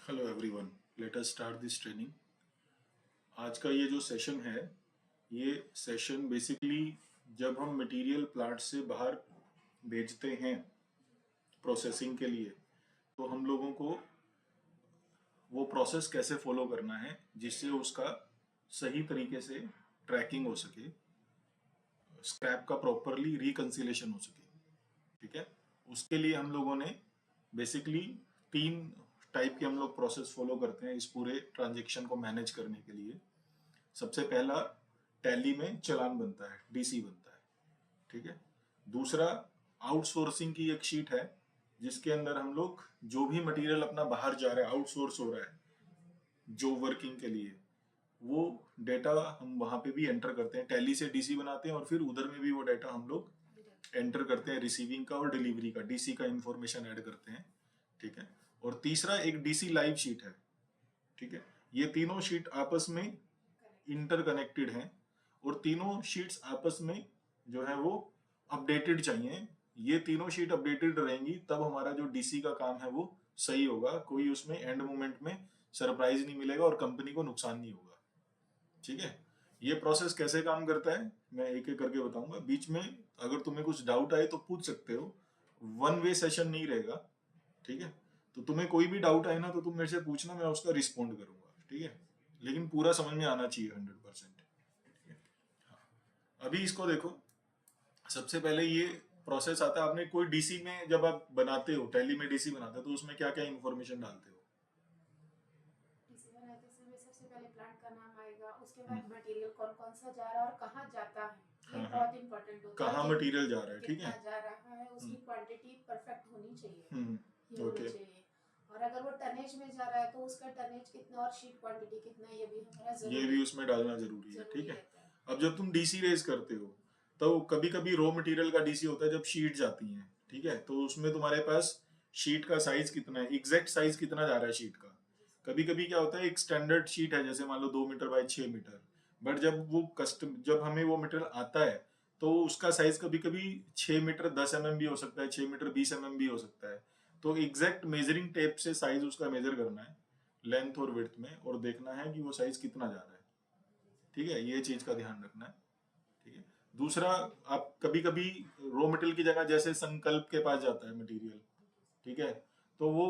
Hello everyone, let us start this training. आज का ये जो सेशन है, ये सेशन बेसिकली जब हम मटेरियल प्लांट से बाहर भेजते हैं प्रोसेसिंग के लिए, तो हम लोगों को वो प्रोसेस कैसे फॉलो करना है जिससे उसका सही तरीके से ट्रैकिंग हो सके, स्क्रैप का प्रॉपरली रिकंसिलेशन हो सके। ठीक है, उसके लिए हम लोगों ने बेसिकली तीन टाइप के हम लोग प्रोसेस फॉलो करते हैं इस पूरे ट्रांजेक्शन को मैनेज करने के लिए। सबसे पहला, टैली में चालान बनता है, डीसी बनता है। ठीक है। दूसरा, आउटसोर्सिंग की एक शीट है जिसके अंदर हम लोग जो भी मटेरियल अपना बाहर जा रहा है, आउटसोर्स हो रहा है जो वर्किंग के लिए, वो डेटा हम वहां पे भी एंटर करते हैं, टैली से डीसी बनाते हैं और फिर उधर में भी वो डेटा हम लोग एंटर करते हैं, रिसीविंग का और डिलीवरी का, डीसी का इंफॉर्मेशन ऐड करते हैं। ठीक है। और तीसरा एक डीसी लाइव शीट है। ठीक है। ये तीनों शीट आपस में इंटरकनेक्टेड हैं और तीनों शीट्स आपस में जो है वो अपडेटेड चाहिए। ये तीनों शीट अपडेटेड रहेंगी तब हमारा जो डीसी का काम है वो सही होगा, कोई उसमें एंड मोमेंट में सरप्राइज नहीं मिलेगा और कंपनी को नुकसान नहीं होगा। ठीक है। ये प्रोसेस कैसे काम करता है मैं एक एक करके बताऊंगा। बीच में अगर तुम्हें कुछ डाउट आए तो पूछ सकते हो, वन वे सेशन नहीं रहेगा। ठीक है। तो तुम्हें कोई भी डाउट आए ना तो तुम मेरे से पूछना, मैं उसका रिस्पॉन्ड करूंगा। ठीक है। लेकिन पूरा समझ में आना चाहिए 100%। अभी इसको देखो, सबसे पहले ये प्रोसेस आता है। आपने कोई डीसी में जब आप बनाते हो, टैली में डीसी बनाते हो, तो उसमें क्या क्या इन्फॉर्मेशन डालते हो? डीसी बनाते समय सबसे पहले प्लांट का नाम आएगा, उसके हम्म, बाद मटेरियल कौन कौन सा जा रहा है और कहाँ जाता है। ये हाँ हाँ, बहुत इंपॉर्टेंट होता है कहाँ कि मटेरियल जा रहा है। ठीक है। कितना जा रहा है, उसकी हम्म क्वांटिटी परफेक्ट होनी चाहिए। ये होनी ओके। चाहिए। और अगर वो टनेज में जा रहा है तो उसका टनेज कितना और शीट क्वांटिटी कितना, ये भी हमारा ये भी उसमें डालना जरूरी है। ठीक जरूरी है। रहता है। अब जब तुम डीसी रेज करते हो तो कभी कभी रॉ मटेरियल का डीसी होता है जब शीट जाती है। ठीक है। तो उसमें तुम्हारे पास शीट का साइज कितना है, एग्जैक्ट साइज कितना जा रहा है शीट का। कभी कभी क्या होता है, एक स्टैंडर्ड शीट है जैसे मान लो 2 मीटर बाई 6 मीटर, बट जब हमें वो मटेरियल आता है तो उसका साइज कभी कभी 6 मीटर 10 mm भी हो सकता है, 6 मीटर 20 mm भी हो सकता है। तो एग्जैक्ट मेजरिंग टेप से साइज उसका मेजर करना है, लेंथ और विड्थ में, और देखना है कि वो साइज कितना जा रहा है। ठीक है, ये चीज का ध्यान रखना है। ठीक है। दूसरा, आप कभी कभी रॉ मटेरियल की जगह जैसे संकल्प के पास जाता है मटेरियल, ठीक है, तो वो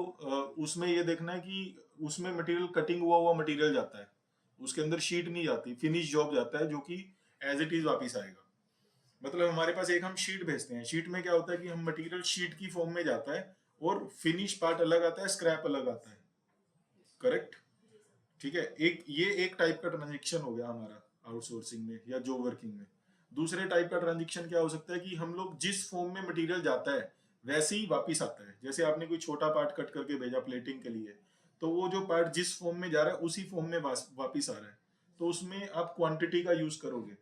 उसमें ये देखना है कि उसमें मटेरियल कटिंग हुआ हुआ मटेरियल जाता है, उसके अंदर शीट नहीं जाती, फिनिश जॉब जाता है जो कि एज इट इज वापिस आएगा। मतलब हमारे पास एक हम शीट भेजते हैं, शीट में क्या होता है कि हम मटेरियल शीट की फॉर्म में जाता है और फिनिश पार्ट अलग आता है, स्क्रैप अलग आता है। करेक्ट। ठीक है। एक ये एक टाइप का ट्रांजेक्शन हो गया हमारा आउटसोर्सिंग में या जो वर्किंग में। दूसरे टाइप का ट्रांजेक्शन क्या हो सकता है कि हम लोग जिस फॉर्म में मटेरियल जाता है वैसे ही वापिस आता है। जैसे आपने कोई छोटा पार्ट कट करके भेजा प्लेटिंग के लिए, तो वो जो पार्ट जिस फॉर्म में जा रहा है उसी फॉर्म में वापिस आ रहा है। तो उसमें आप क्वांटिटी का यूज करोगे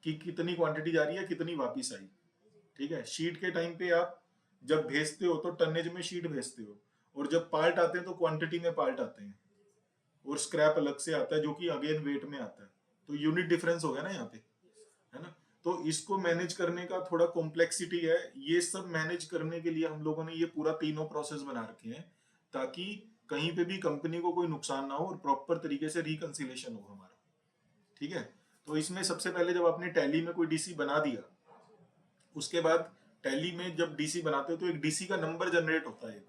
कि कितनी क्वांटिटी जा रही है, कितनी वापिस आई। ठीक है। शीट के टाइम पे आप जब भेजते हो तो टनेज में शीट भेजते हो, और जब पार्ट आते हैं तो क्वांटिटी में पार्ट आते हैं, और स्क्रैप अलग से आता है जो कि अगेन वेट में आता है। तो यूनिट डिफरेंस हो गया ना यहाँ पे, है ना। तो इसको मैनेज करने का थोड़ा कॉम्प्लेक्सिटी है। ये सब मैनेज करने के लिए हम लोगों ने ये पूरा तीनों प्रोसेस बना रखे हैं ताकि कहीं पे भी कंपनी को कोई नुकसान ना हो और प्रॉपर तरीके से रिकंसिलेशन हो हमारा। ठीक है। तो इसमें सबसे पहले जब आपने टैली में कोई डीसी बना दिया, उसके बाद टैली में जब डीसी बनाते हो तो एक डीसी का नंबर जनरेट होता है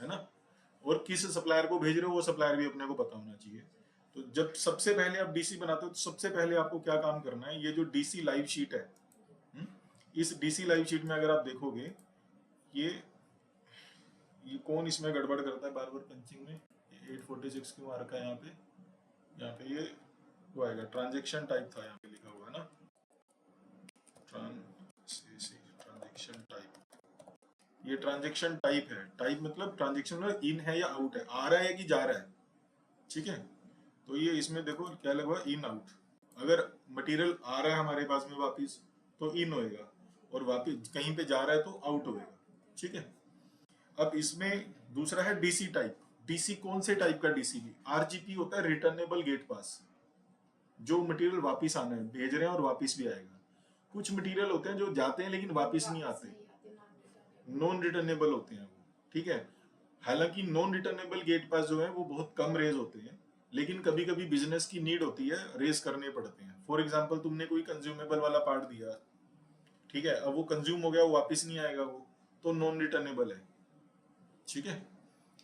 ना। और किस सप्लायर को भेज रहे हो वो सप्लायर भी अपने को पता होना चाहिए। तो जब सबसे पहले आप डीसी बनाते हो तो सबसे पहले आपको क्या काम करना है, ये जो डीसी लाइव शीट है, हम्म, इस डीसी लाइव शीट में अगर आप देखोगे, ये ये कौन इसमें गड़बड़ करता है बार बार पंचिंग में, 846 क्यों आ रखा है यहाँ पे। यहाँ पे ये वो आएगा, ट्रांजेक्शन टाइप था यहाँ पे लिखा हुआ है ना, ट्रांजेक्शन टाइप। ये ट्रांजेक्शन टाइप है। टाइप मतलब ट्रांजेक्शन में इन है या आउट है, आ रहा है कि जा रहा है। ठीक है। तो ये इसमें देखो क्या लगा हुआ, इन आउट। अगर मटेरियल आ रहा है हमारे पास में वापिस तो इन होएगा, और वापिस कहीं पे जा रहा है तो आउट होएगा। ठीक है। अब इसमें दूसरा है डीसी टाइप। डीसी कौन से टाइप का डीसी भी, आरजीपी होता है, रिटर्नेबल गेट पास। जो मटेरियल वापिस आना है, भेज रहे हैं और वापिस भी आएगा। कुछ मटेरियल होते हैं जो जाते हैं लेकिन वापिस नहीं वापस आते, नहीं आते, नॉन रिटर्नेबल। नॉन रिटर्नेबल होते हैं वो। ठीक है। हालांकि नॉन रिटर्नेबल गेट पास जो है वो बहुत कम रेज होते हैं, लेकिन कभी कभी बिजनेस की नीड होती है, रेज करने पड़ते हैं। फॉर एग्जाम्पल तुमने कोई कंज्यूमेबल वाला पार्ट दिया, ठीक है, अब वो कंज्यूम हो गया, वो वापस नहीं आएगा, वो तो नॉन रिटर्नेबल है, ठीक है।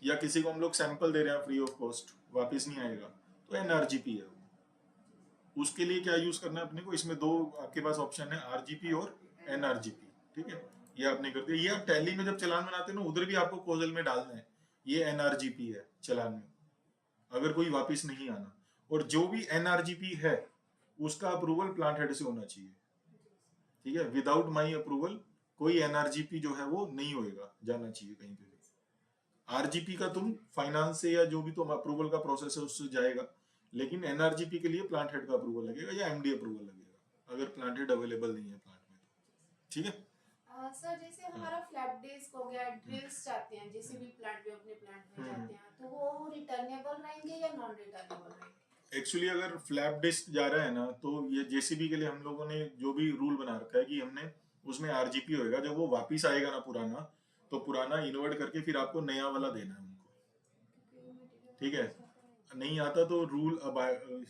या किसी को हम लोग सैंपल दे रहे हैं फ्री ऑफ कॉस्ट, वापस नहीं आएगा, तो एनआरजीपी है वो। उसके लिए क्या यूज करना है अपने को, इसमें दो आपके पास ऑप्शन है, आरजीपी और एनआरजीपी, ठीक है। ये आपने कर दिया। ये आप टैली में जब चलान बनाते हैं ना, उधर भी आपको कोजल में डालना है, ये एनआरजीपी है चलान में, अगर कोई वापस नहीं आना। और जो भी एनआरजीपी है उसका अप्रूवल प्लांट हेड से होना चाहिए, ठीक है। विदाउट माई अप्रूवल कोई एनआरजीपी जो है वो नहीं होएगा, जाना चाहिए कहीं पे भी। आरजीपी का तुम फाइनेंस से या जो भी तुम अप्रूवल का प्रोसेस है उससे जाएगा, लेकिन एनआरजीपी के लिए प्लांट हेड का अप्रूवल लगेगा या एमडी अप्रूवल लगेगा, अगर प्लांट हेड अवेलेबल नहीं है प्लांट में तो, ठीक है। सर जैसे हमारा फ्लैप डिस्क हो गया, ड्रिल्स जाते हैं जिस भी प्लांट में, अपने प्लांट में जाते हैं, तो वो रिटर्नेबल रहेंगे या नॉन रिटर्नेबल रहेंगे? एक्चुअली अगर फ्लैप डिस्क जा रहा है ना, तो ये जेसीबी के लिए हम लोगों ने जो भी रूल बना रखा है कि हमने उसमें आरजीपी होएगा, जब वो वापिस आएगा ना पुराना, तो पुराना इन्वर्ट करके फिर आपको नया वाला देना है उनको, ठीक है। नहीं आता तो रूल अब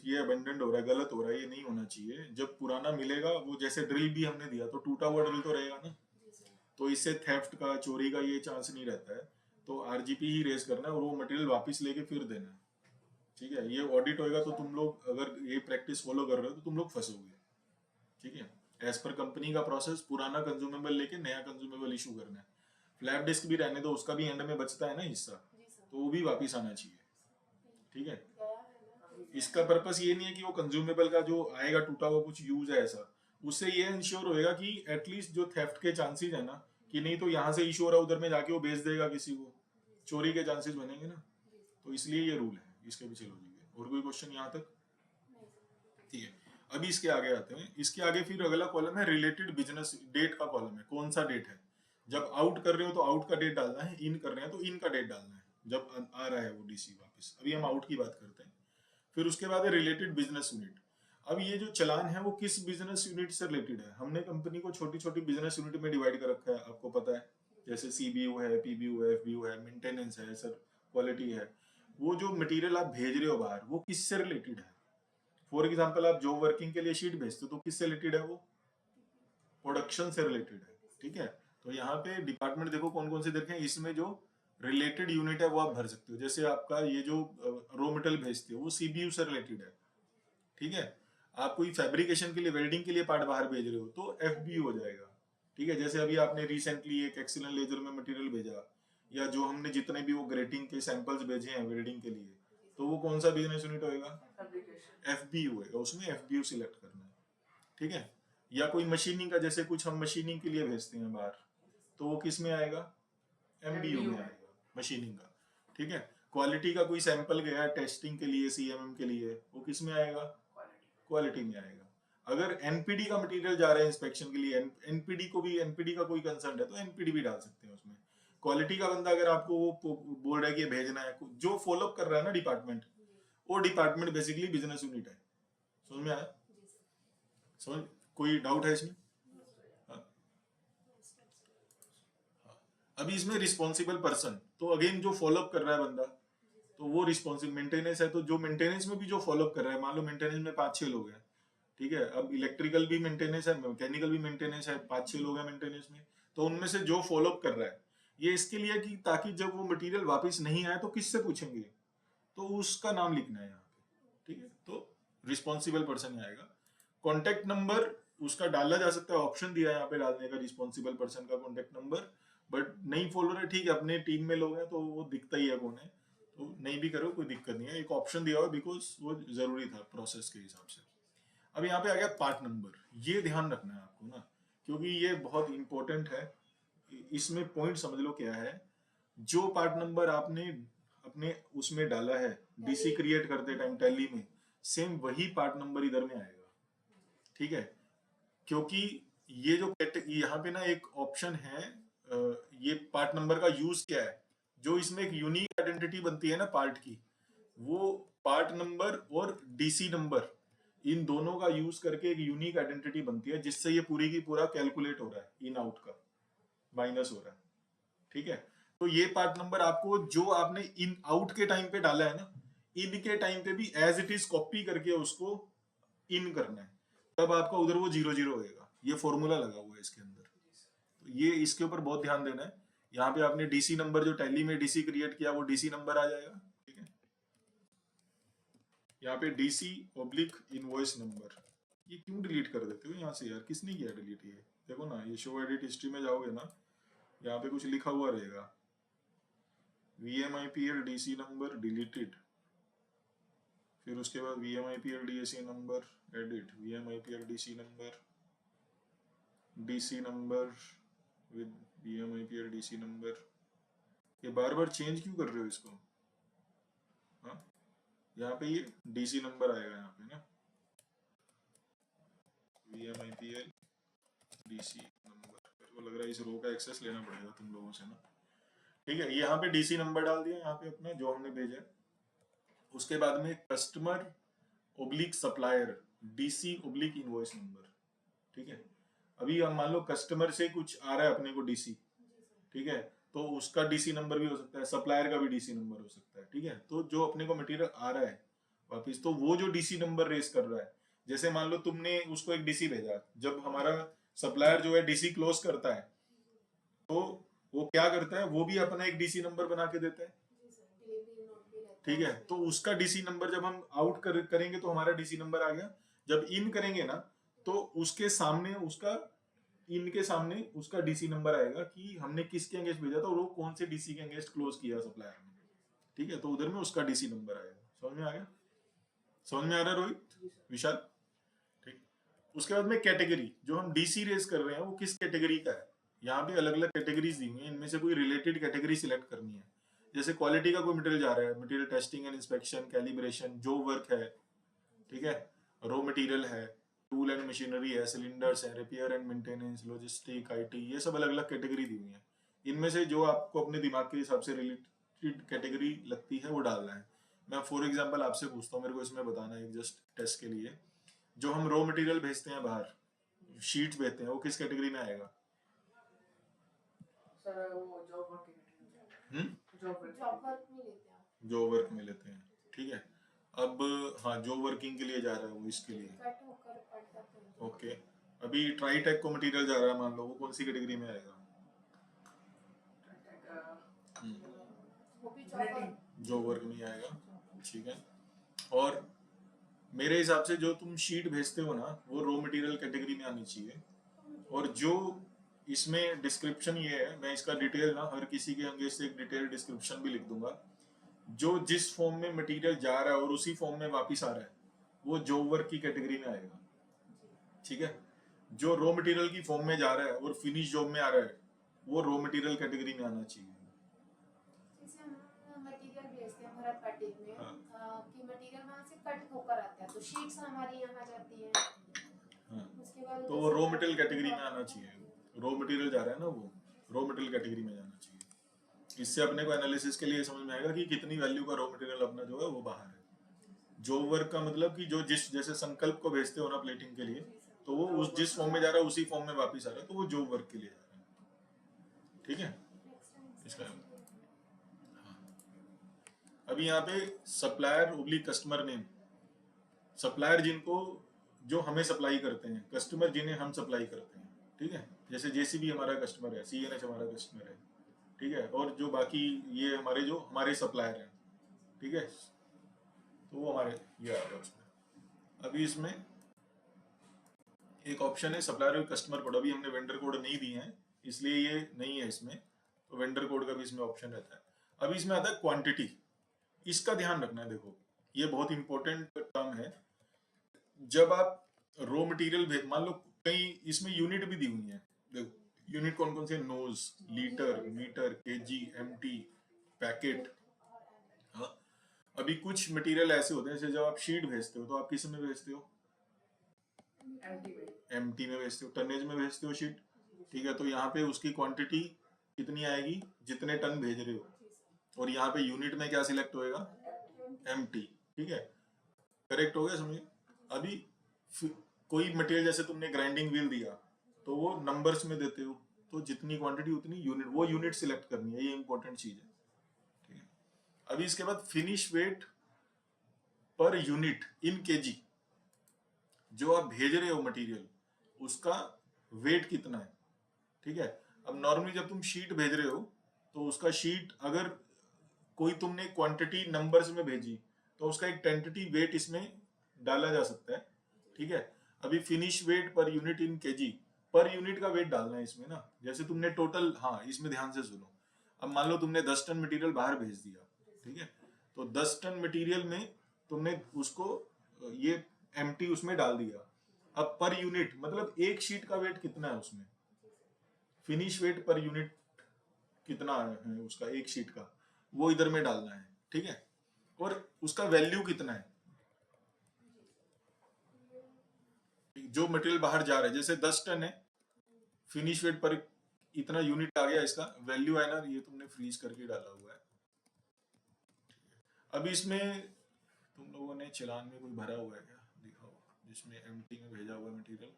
ये अबेंडेंड हो रहा है, गलत हो रहा है, ये नहीं होना चाहिए। जब पुराना मिलेगा, वो जैसे ड्रिल भी हमने दिया तो टूटा हुआ ड्रिल तो रहेगा ना, तो इससे थेफ्ट का, चोरी का ये चांस नहीं रहता है। तो आरजीपी ही रेस करना है और वो मटेरियल वापस लेके फिर देना है, ठीक है। ये ऑडिट होएगा तो तुम लोग अगर ये प्रैक्टिस फॉलो कर रहे हो तो तुम लोग फंसोगे, ठीक है। एज पर कंपनी का प्रोसेस, पुराना कंज्यूमेबल लेके नया कंज्यूमेबल इशू करना है। फ्लैप डिस्क भी रहने दो, उसका भी एंड में बचता है ना हिस्सा, तो वो भी वापिस आना चाहिए, ठीक है। इसका पर्पस ये नहीं है कि वो कंज्यूमेबल का जो आएगा टूटा हुआ कुछ यूज है ऐसा, उससे ये इंश्योर होएगा कि एटलीस्ट जो थेफ्ट के चांसेस है ना, कि नहीं तो यहाँ से इशू हो रहा है, उधर में जाके वो बेच देगा किसी को, चोरी के चांसेस बनेंगे ना, तो इसलिए ये रूल है, इसके पीछे लॉजिक है। और कोई क्वेश्चन यहाँ तक? ठीक है, अभी इसके आगे आते हैं। इसके आगे फिर अगला कॉलम है रिलेटेड बिजनेस डेट का कॉलम है, कौन सा डेट है। जब आउट कर रहे हो तो आउट का डेट डालना है, इन कर रहे हैं तो इन का डेट डालना है, जब आ रहा है वो डीसी वापस। अभी हम आउट की बात करते हैं। फिर उसके बाद है रिलेटेड बिजनेस यूनिट। अब ये जो चलान है वो किस बिजनेस यूनिट से रिलेटेड है। हमने कंपनी को छोटी छोटी बिजनेस यूनिट में डिवाइड कर रखा है, आपको पता है, जैसे सीबीयू है, पीबीयू है, एफबीयू है, मेंटेनेंस है सर, क्वालिटी है। वो जो मटेरियल आप भेज रहे हो बाहर, वो किससे रिलेटेड है। फॉर एग्जाम्पल आप जॉब वर्किंग के लिए शीट भेजते हो तो किससे रिलेटेड है, वो प्रोडक्शन से रिलेटेड है, ठीक है। तो यहाँ पे डिपार्टमेंट देखो कौन कौन से देखें, इसमें जो रिलेटेड यूनिट है वो आप भर सकते हो। जैसे आपका ये जो रॉ मटेरियल भेजते हो वो सीबीयू से रिलेटेड है, ठीक है। आप कोई फैब्रिकेशन के लिए, वेल्डिंग के लिए पार्ट बाहर भेज रहे हो तो एफबीयू हो जाएगा, ठीक है। जैसे अभी आपने रिसेंटली एक एक्सीलेंट लेजर में मटेरियल भेजा, या जो हमने जितने भी वो ग्रेटिंग के सैंपल्स भेजे हैं वेल्डिंग के लिए, तो वो कौन सा बिजनेस यूनिट होएगा, एफबीयू होएगा, उसमें एफबीयू सिलेक्ट करना है, ठीक है। या कोई मशीनिंग का, जैसे कुछ हम मशीनिंग के लिए भेजते हैं बाहर, तो वो किस में आएगा, एमबीयू में आएगा, मशीनिंग का, ठीक है। क्वालिटी का कोई सैंपल गया टेस्टिंग के लिए, सीएमएम के लिए, वो किस में आएगा, क्वालिटी में आएगा। अगर एनपीडी का मटेरियल जा रहा है इंस्पेक्शन के लिए, एनपीडी को भी, एनपीडी का कोई कंसर्न है तो एनपीडी भी डाल सकते हैं उसमें। क्वालिटी का बंदा अगर आपको वो बोल रहा है कि भेजना है, जो फॉलोअप कर रहा है ना डिपार्टमेंट, वो डिपार्टमेंट बेसिकली बिजनेस यूनिट है। समझ में आया? समझ, कोई डाउट है इसमें? हाँ। अभी इसमें रिस्पॉन्सिबल पर्सन, तो अगेन जो फॉलोअप कर रहा है बंदा, तो वो रिस्पॉन्सिबल। मेंटेनेंस है तो जो मेंटेनेंस में भी जो फॉलोअप कर रहा है, मान लो मेंटेनेंस में 5-6 लोग हैं, ठीक है। अब इलेक्ट्रिकल भी मेंटेनेंस है, मैकेनिकल भी मेंटेनेंस है, 5-6 लोग हैं मेंटेनेंस में, तो उनमें से जो फॉलोअप कर रहा है, ये इसके लिए कि ताकि जब वो मटेरियल वापस नहीं आए तो किससे पूछेंगे, तो उसका नाम लिखना है यहाँ पे, ठीक है। तो रिस्पॉन्सिबल पर्सन आएगा। कॉन्टेक्ट नंबर उसका डाला जा सकता है, ऑप्शन दिया है यहाँ पे डालने का, रिस्पॉन्सिबल पर्सन का कॉन्टेक्ट नंबर। बट नहीं फॉलो रहे, ठीक है, अपने टीम में लोग हैं तो वो दिखता ही है कौन है, तो नहीं भी करो कोई दिक्कत नहीं है, एक ऑप्शन दिया हुआ बिकॉज वो जरूरी था प्रोसेस के हिसाब से। अब यहाँ पे आ गया पार्ट नंबर, ये ध्यान रखना है आपको ना, क्योंकि ये बहुत इंपॉर्टेंट है। इसमें पॉइंट समझ लो क्या है। जो पार्ट नंबर आपने अपने उसमें डाला है डीसी क्रिएट करते टाइम टैली में, सेम वही पार्ट नंबर इधर में आएगा, ठीक है। क्योंकि ये जो यहाँ पे ना एक ऑप्शन है, ये पार्ट नंबर का यूज क्या है, जो इसमें एक यूनिक आइडेंटिटी बनती है ना पार्ट की, वो पार्ट नंबर और डीसी नंबर, इन दोनों का यूज करके एक यूनिक आइडेंटिटी बनती है, जिससे ये पूरी की पूरा कैलकुलेट हो रहा है, इन आउट का माइनस हो रहा है, ठीक है। तो ये पार्ट नंबर आपको जो आपने इन आउट के टाइम पे डाला है ना, इन के टाइम पे भी एज इट इज कॉपी करके उसको इन करना है, तब आपका उधर वो 0 0 होएगा। ये फॉर्मूला लगा हुआ है इसके अंदर, तो ये इसके ऊपर बहुत ध्यान देना है। यहाँ पे आपने डीसी नंबर जो टैली में डीसी क्रिएट किया वो डीसी नंबर आ जाएगा, ठीक है। यहाँ पे डीसी ऑब्लिक इनवॉइस नंबर, ये क्यों डिलीट कर देते हो यहाँ से यार, किसने किया डिलीट? ये देखो ना, ये शो एडिट हिस्ट्री में जाओगे ना, यहाँ पे कुछ लिखा हुआ रहेगा VMIPL DC नंबर डिलीटेड, फिर उसके बाद VMIPL DAC number edit, VMIPL DC number with VMIPL DC number. ये बार बार चेंज क्यों कर रहे हो इसको? हाँ, यहाँ पे ये DC नंबर आएगा यहाँ पे ना, VMIPL DC नंबर। मेरे को लग रहा है इस रो का एक्सेस लेना पड़ेगा तुम लोगों से ना, ठीक है। यहाँ पे डीसी नंबर डाल दिया यहाँ पे अपना जो हमने भेजा है। उसके बाद में customer oblique supplier DC oblique invoice number, ठीक है। अभी हम मान लो कस्टमर से कुछ आ रहा है अपने को डीसी, ठीक है, तो उसका डीसी नंबर भी हो सकता है, सप्लायर का भी डीसी नंबर हो सकता है, ठीक है। तो जो अपने को मटेरियल आ रहा है वापिस, तो वो जो डीसी नंबर रेस कर रहा है, जैसे मान लो तुमने उसको एक डीसी भेजा, जब हमारा सप्लायर जो है डीसी क्लोज करता है, तो वो क्या करता है, वो भी अपना एक डीसी नंबर बना के देता है, ठीक है। तो उसका डीसी नंबर जब हम आउट करेंगे तो हमारा डीसी नंबर आ गया। जब इन करेंगे ना, तो उसके सामने उसका इनके सामने उसका डीसी नंबर आएगा कि हमने किसके अगेंस्ट भेजा था और वो कौन से डीसी के अगेंस्ट क्लोज किया सप्लायर ने, ठीक है। तो उधर में उसका डीसी नंबर आएगा। समझ में आ गया? समझ में आ रहा है रोहित, विशाल? ठीक। उसके बाद में कैटेगरी, जो हम डीसी रेस कर रहे हैं वो किस कैटेगरी का है, यहाँ पे अलग अलग कैटेगरीज दी हुई है, इनमें से कोई रिलेटेड कैटेगरी सिलेक्ट करनी है। जैसे क्वालिटी का कोई मटेरियल जा रहा है, material testing and inspection, calibration, जो वर्क है, ठीक है, रॉ मटेरियल है, टूल एंड मशीनरी है, सिलेंडर्स है, repair and maintenance, logistic, IT, ये सब अलग अलग कैटेगरी दी हुई है। इनमें से जो आपको अपने दिमाग के हिसाब से रिलेटेड कैटेगरी लगती है वो डालना है। मैं फॉर एग्जांपल आपसे पूछता हूँ, मेरे को इसमें बताना है जस्ट टेस्ट के लिए, जो हम रॉ मटेरियल भेजते हैं बाहर, शीट्स भेजते हैं, वो किस कैटेगरी में आएगा? सर वो जॉब वर्क में लेते हैं, जो वर्क में लेते हैं, ठीक है। अब हाँ, जो वर्किंग के लिए जा रहा है वो इसके लिए, कट होकर पड़ जाते हैं। ओके। अभी ट्राईटेक को मटेरियल जा रहा है मान लो, वो कौन सी कैटेगरी में आएगा? वो भी जो वर्क में आएगा, ठीक है। और मेरे हिसाब से जो तुम शीट भेजते हो ना, वो रॉ मटेरियल कैटेगरी में आनी चाहिए। और जो इसमें डिस्क्रिप्शन ये है, मैं इसका डिटेल ना हर किसी के अंगे से एक डिटेल डिस्क्रिप्शन भी लिख दूंगा। जो जिस फॉर्म में मटेरियल जा रहा है और उसी फॉर्म में वापस आ रहा है, वो जॉब वर्क की कैटेगरी में आएगा, ठीक है। जो रॉ मटेरियल की फॉर्म में जा रहा है और फिनिश जॉब में आ रहा है, वो रॉ मटेरियल कैटेगरी में आना चाहिए। जैसे हम मटेरियल भेजते हैं भरत पैकेज में, हाँ। कि मटेरियल वहाँ से कट होकर आता है, तो शीट्स हमारी यहाँ जाती हैं। हाँ। उसके बाद तो वो रॉ मटेरियल कैटेगरी में आना चाहिए। रॉ मटेरियल जा रहा है ना, वो रॉ मटेरियल कैटेगरी में जाना चाहिए। इससे अपने को एनालिसिस के लिए समझ में आएगा कि कितनी वैल्यू का रॉ मटेरियल अपना जो है वो बाहर है। जो वर्क का मतलब कि जो जिस जैसे संकल्प को भेजते हो ना प्लेटिंग के लिए, तो वो उस जिस फॉर्म में जा रहा है उसी फॉर्म में वापस आ रहा है, तो वो जो वर्क के लिए जा रहा है, ठीक है। इसका हाँ। अभी यहाँ पे supplier oblique customer name, supplier जिनको जो हमें सप्लाई करते हैं, कस्टमर जिन्हें हम सप्लाई करते हैं, ठीक है। जैसे जेसीबी हमारा कस्टमर है, सीएनएच हमारा कस्टमर है, ठीक है। और जो बाकी ये हमारे जो हमारे सप्लायर हैं, ठीक है, तो वो हमारे ये आ गया उसमें। अभी इसमें एक ऑप्शन है सप्लायर कस्टमर कोड, अभी हमने वेंडर कोड नहीं दिए हैं इसलिए ये नहीं है इसमें, तो वेंडर कोड का भी इसमें ऑप्शन रहता है। अभी इसमें आता है क्वांटिटी, इसका ध्यान रखना है। देखो ये बहुत इंपॉर्टेंट टर्म है। जब आप रॉ मटेरियल मान लो, कई इसमें यूनिट भी दी हुई है, देखो यूनिट कौन कौन से, nos, litre, metre, KG, MT, packet. हाँ। अभी कुछ मटेरियल ऐसे होते हैं जैसे जब आप शीट भेजते हो तो आप किस में भेजते हो? एमटी में भेजते हो, टनेज में भेजते हो शीट, ठीक है। तो यहाँ पे उसकी क्वांटिटी कितनी आएगी, जितने टन भेज रहे हो, और यहाँ पे यूनिट में क्या सिलेक्ट होएगा? एमटी, ठीक है। करेक्ट हो गया, समझिए। अभी कोई मटेरियल जैसे तुमने ग्राइंडिंग व्हील दिया, तो वो नंबर्स में देते हो, तो जितनी क्वांटिटी उतनी यूनिट, वो यूनिट सिलेक्ट करनी है, ये इंपॉर्टेंट चीज है। ठीक है, अभी इसके बाद finish weight per unit in KG, जो आप भेज रहे हो मटेरियल उसका वेट कितना है। ठीक है, अब नॉर्मली जब तुम शीट भेज रहे हो तो उसका शीट अगर कोई तुमने क्वांटिटी नंबर्स में भेजी तो उसका एक टेंटेटिव वेट इसमें डाला जा सकता है। ठीक है, अभी finish weight per unit in KG, per unit का वेट डालना है इसमें ना। जैसे तुमने टोटल, हाँ इसमें ध्यान से सुनो, अब मान लो तुमने 10 टन मटेरियल बाहर भेज दिया। ठीक है, तो 10 टन मटेरियल में तुमने उसको ये एम्प्टी उसमें डाल दिया। अब पर यूनिट मतलब एक शीट का वेट कितना है उसमें, फिनिश वेट पर यूनिट कितना है उसका एक शीट का, वो इधर में डालना है। ठीक है, और उसका वैल्यू कितना है, जो मटेरियल बाहर जा रहा है, जैसे 10 टन है, फिनिश वेट पर इतना यूनिट आ गया, इसका वैल्यू है ना, ये तुमने फ्रीज करके डाला हुआ है। अभी इसमें तुम लोगों ने चलान में कोई भरा हुआ है क्या, दिखाओ, जिसमें एम्प्टी में भेजा हुआ है मटेरियल,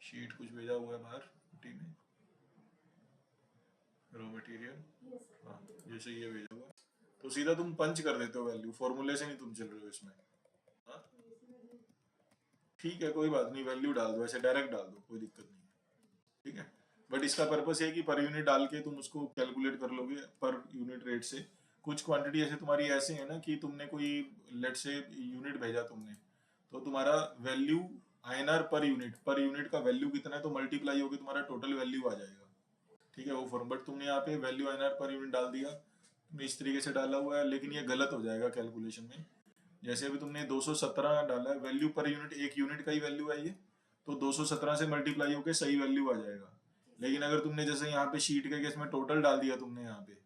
शीट कुछ भेजा हुआ है बाहर एम्प्टी में, रॉ मटेरियल, हाँ जैसे ये भेजा हुआ है, तो सीधा तुम पंच कर देते हो वैल्यू, फॉर्मूले से नहीं तुम चल रहे हो इसमें। हाँ ठीक है, कोई बात नहीं, वैल्यू डाल दो, ऐसे डायरेक्ट डाल दो, कोई दिक्कत नहीं है। ठीक है, बट इसका पर्पस है कि पर यूनिट डाल के तुम उसको कैलकुलेट कर लोगे पर यूनिट रेट से। कुछ क्वांटिटी ऐसे तुम्हारी ऐसे है ना कि तुमने कोई लेट से यूनिट भेजा तुमने, तो तुम्हारा वैल्यू आईएनआर पर यूनिट का वैल्यू कितना है, तो मल्टीप्लाई होकर तुम्हारा टोटल वैल्यू आ जाएगा। ठीक है, वो फॉर्म, बट तुमने यहाँ पे वैल्यू आईएनआर पर यूनिट डाल दिया, तुमने इस तरीके से डाला हुआ है, लेकिन ये गलत हो जाएगा कैलकुलेशन में। जैसे अभी तुमने 217 डाला है, वैल्यू पर यूनिट एक यूनिट का ही वैल्यू है ये, तो 217 से मल्टीप्लाई होकर सही वैल्यू आ जाएगा। लेकिन अगर तुमने जैसे यहाँ पे शीट के केस में टोटल डाल दिया तुमने यहाँ पे,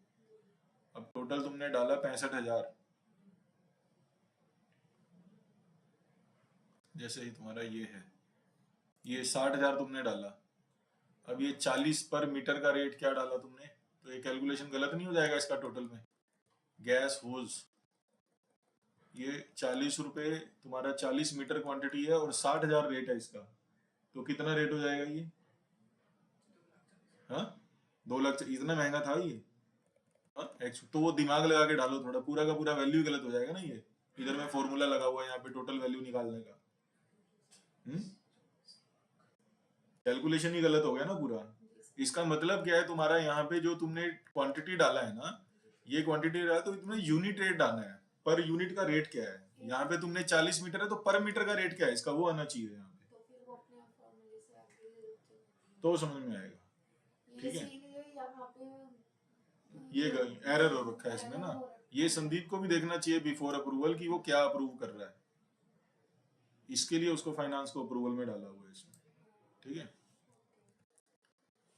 अब टोटल तुमने डाला 65,000, जैसे ही तुम्हारा ये है, ये 60,000 तुमने डाला, अब ये 40 पर मीटर का रेट क्या डाला तुमने, तो ये कैलकुलेशन गलत नहीं हो जाएगा इसका टोटल में। गैस होज, ये 40 रुपए तुम्हारा 40 मीटर क्वांटिटी है और 60,000 रेट है इसका, तो कितना रेट हो जाएगा ये, हाँ 2 लाख, इतना महंगा था ये। हाँ तो वो दिमाग लगा के डालो थोड़ा, पूरा का पूरा वैल्यू गलत हो जाएगा ना ये, इधर में फॉर्मूला लगा हुआ है यहाँ पे टोटल वैल्यू निकालने का, कैलकुलेशन ही गलत हो गया ना पूरा। इसका मतलब क्या है, तुम्हारा यहाँ पे जो तुमने क्वांटिटी डाला है ना, ये क्वांटिटी डाला तो तुमने यूनिट रेट डालना है, पर यूनिट का रेट क्या है, यहाँ पे तुमने 40 मीटर है तो पर मीटर का रेट क्या है इसका, वो आना चाहिए यहाँ पे, तो फिर वो अपने आप फॉर्मूले से आगे तो समझ में आएगा। ठीक है, इसीलिए यहाँ पे ये एरर हो रखा है इसमें ना, ये संदीप को भी देखना चाहिए बिफोर अप्रूवल कि वो क्या अप्रूव कर रहा है, इसके लिए उसको फाइनेंस को अप्रूवल में डाला हुआ है इसमें। ठीक है,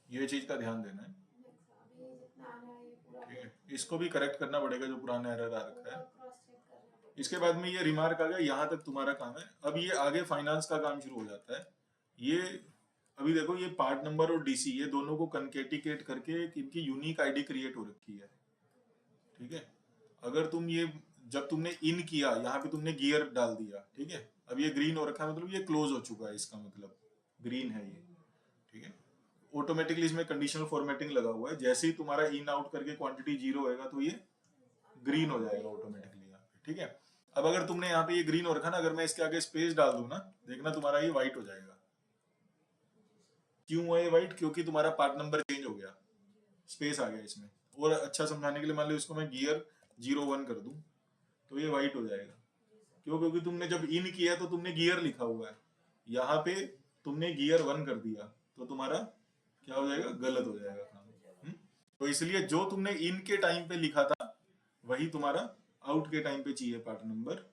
ये चीज का ध्यान देना है। अभी जितना आना है ये पूरा ठीक है, इसको भी करेक्ट करना पड़ेगा जो पुराना एरर आ रखा है। क्रॉस चेक करना पड़ेगा। इसके बाद में ये रिमार्क आ गया, यहाँ तक तुम्हारा काम है। अब ये आगे फाइनेंस का काम शुरू हो जाता है। ये अभी देखो, ये पार्ट नंबर और डीसी, ये दोनों को कंकेटिकेट करके एक इनकी यूनिक आईडी क्रिएट हो रखी है। ठीक है, अगर तुम ये जब तुमने इन किया, यहाँ पे तुमने गियर डाल दिया, ठीक है, अब ये ग्रीन हो रखा है, मतलब ये क्लोज हो चुका है, इसका मतलब ग्रीन है ये। ठीक है, ऑटोमेटिकली इसमें कंडीशनल फॉर्मेटिंग लगा हुआ है, जैसे ही तुम्हारा इन आउट करके क्वांटिटी 0 होएगा तो ये ग्रीन हो जाएगा ऑटोमेटिकली यहाँ पे। ठीक है, अब अगर तुमने यहाँ पे ये ग्रीन हो रखा ना, अगर मैं इसके आगे स्पेस डाल दूं ना, देखना तुम्हारा ये व्हाइट हो जाएगा। क्यों हुआ ये व्हाइट, क्योंकि तुम्हारा पार्ट नंबर चेंज हो गया, स्पेस आ गया इसमें। और अच्छा समझाने के लिए मान लो इसको मैं गियर 01 कर दूं तो ये व्हाइट हो जाएगा। क्यों, क्योंकि तुमने जब इन किया तो तुमने गियर लिखा हुआ है, यहाँ पे तुमने गियर 1 कर दिया तो तुम्हारा क्या हो जाएगा, गलत हो जाएगा काम। तो इसलिए जो तुमने इन के टाइम पे लिखा था वही तुम्हारा आउट के टाइम पे चाहिए पार्ट नंबर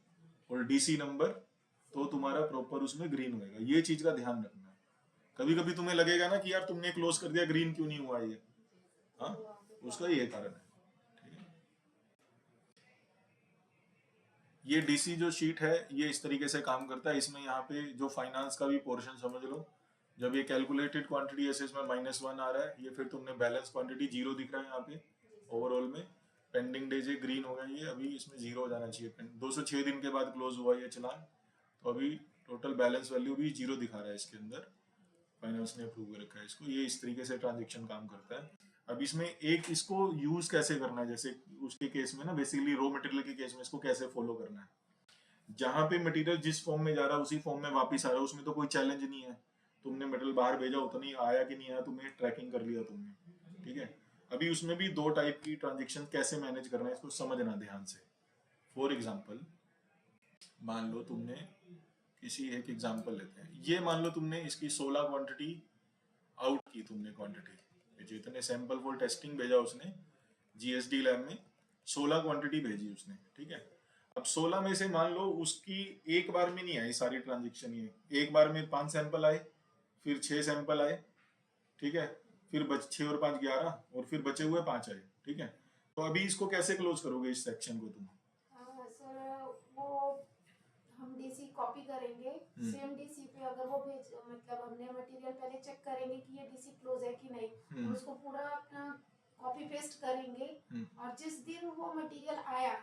और डीसी नंबर, तो तुम्हारा प्रॉपर उसमें ग्रीन होएगा। ये चीज का ध्यान रखना है। कभी कभी तुम्हें लगेगा ना कि यार तुमने क्लोज कर दिया, ग्रीन क्यों नहीं हुआ ये, हाँ उसका ये कारण है। ठीक है, ये डीसी जो शीट है ये इस तरीके से काम करता है। इसमें यहाँ पे जो फाइनेंस का भी पोर्शन समझ लो, जब ये कैलकुलेटेड क्वांटिटी ऐसे इसमें -1 आ रहा है, ये फिर तुमने बैलेंस क्वांटिटी 0 दिख रहा है यहाँ पे ओवरऑल में, पेंडिंग डेज ये ग्रीन हो गया, ये अभी इसमें 0 हो जाना चाहिए। 206 दिन के बाद क्लोज हुआ ये चलान, तो अभी टोटल बैलेंस वैल्यू भी 0 दिखा रहा है इसके अंदर। फाइनेंस ने अप्रूव कर रखा है इसको, ये इस तरीके से ट्रांजेक्शन काम करता है। अब इसमें एक इसको यूज कैसे करना है, जैसे उसके केस में ना बेसिकली रॉ मटेरियल के केस में इसको कैसे फॉलो करना है। जहां पे मटेरियल जिस फॉर्म में जा रहा है उसी फॉर्म में वापस आ रहा है, उसमें तो कोई चैलेंज नहीं है। तुमने मटेरियल बाहर भेजा उतना नहीं आया कि नहीं आया, तुम्हें ट्रैकिंग कर लिया तुमने, ठीक है। अभी उसमें भी दो टाइप की ट्रांजेक्शन कैसे मैनेज करना है इसको समझना ध्यान से। फॉर एग्जाम्पल मान लो तुमने किसी एक एग्जाम्पल लेते हैं, ये मान लो तुमने इसकी 16 क्वांटिटी आउट की, तुमने क्वांटिटी जितने सैंपल फॉर टेस्टिंग भेजा उसने जीएसडी लैब में 16 क्वांटिटी भेजी उसने, ठीक है। अब 16 में से मान लो उसकी एक बार में नहीं आई सारी ट्रांजेक्शन, ये एक बार में 5 सैंपल आए, फिर 6 सैंपल आए, ठीक है, फिर 6 और 5 11, और फिर बचे हुए 5 आए, ठीक है। तो अभी इसको कैसे क्लोज करोगे इस सेक्शन को तुम? सर वो हम डीसी कॉपी करेंगे, सेम डीसी पे अगर वो भेज मतलब हमने मटेरियल पहले चेक करेंगे कि ये डीसी क्लोज है कि नहीं, और उसको पूरा अपना कॉपी पेस्ट करेंगे, और जिस दिन वो मटेरियल आया